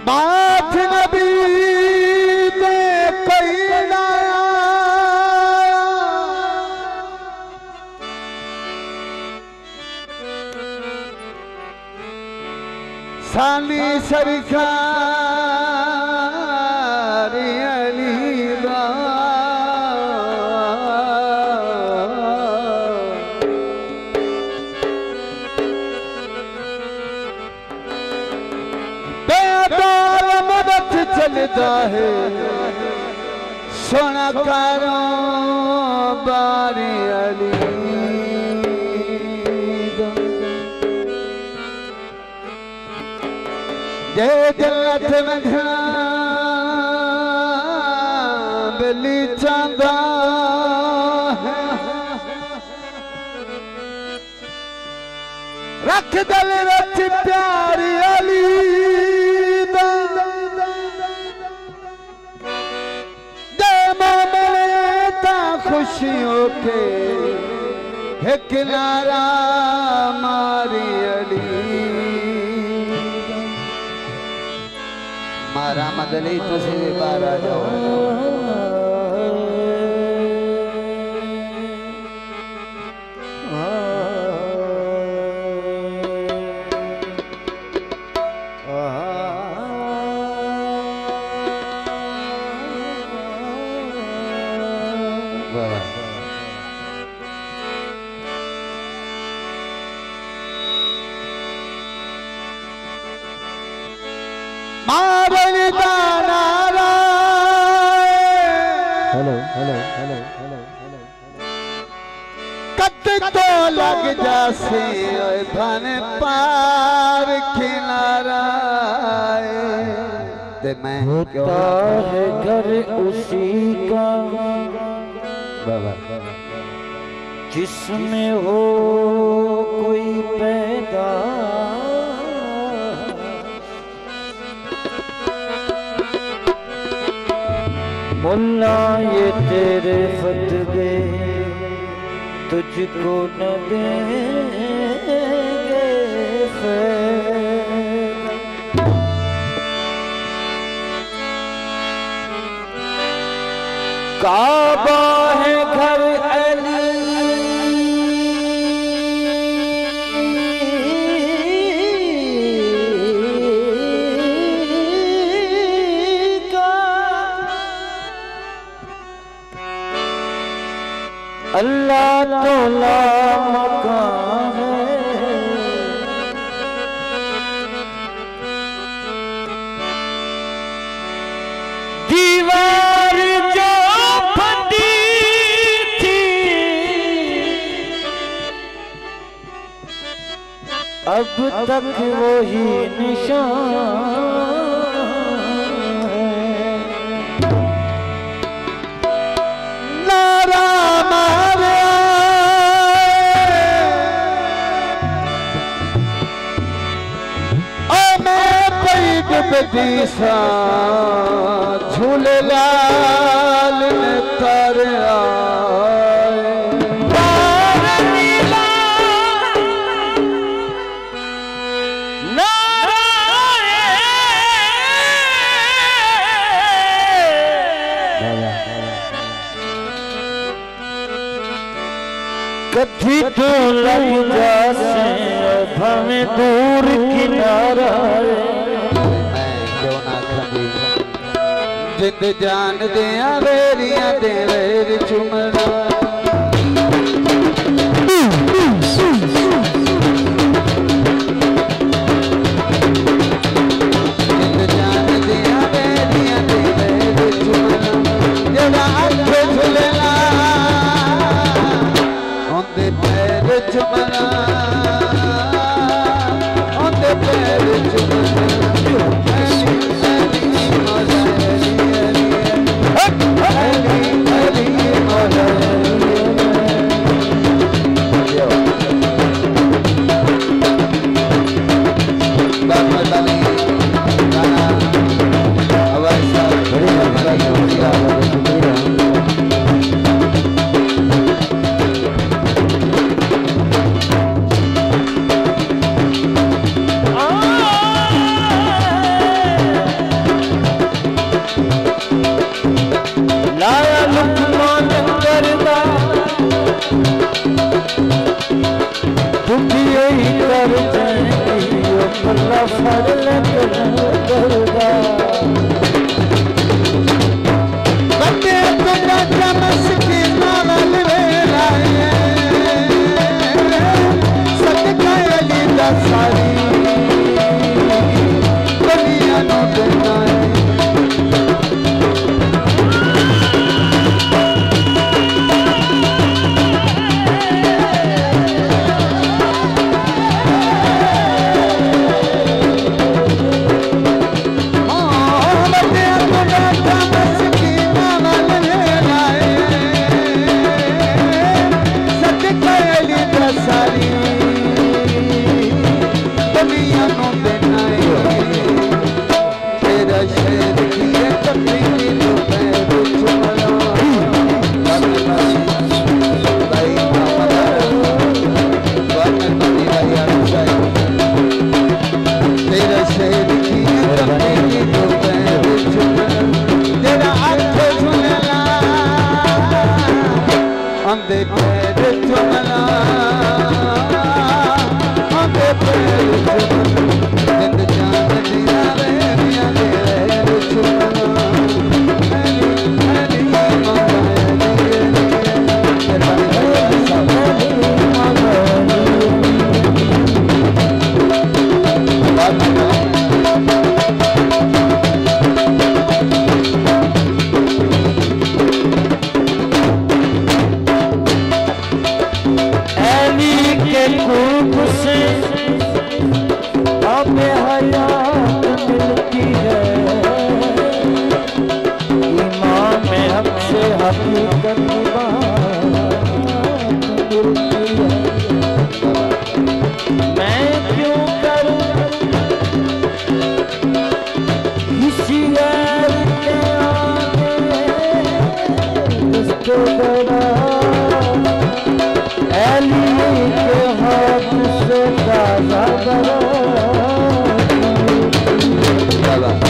माथ नबी ने कैला सानी सरकार अली दा बेदार मदद चलता है सोना कारोबार अली जय जन्नत में बली चांदा है रख दल रच प्यारी अली दा जय मामले ता खुशियों के एक नारा मारी अली मारा मदली तुझे बारा जाओ तो लग जासे भन पार किनारा ते मैं होता है घर उसी का जिसमें हो कोई पैदा मुल्ला ये तेरे फतवे तुझको न देंगे काबा है घर अली का अल्लाह तोला मकान है दीवार जो फटी थी अब तक वही निशान बदीसा झूले लाल ने तर कभी तो लग जासे भवे दूर किनारा जिंद जान दिया वेरिया दे वेर चुमरा जिंद जान दिया वेरिया दे वेर चुमरा जरा अख झुलना उनके पैर चुमरा उनके पैर Chumra Ali, Ali, Ali, Ali, Ali, Ali, बाबा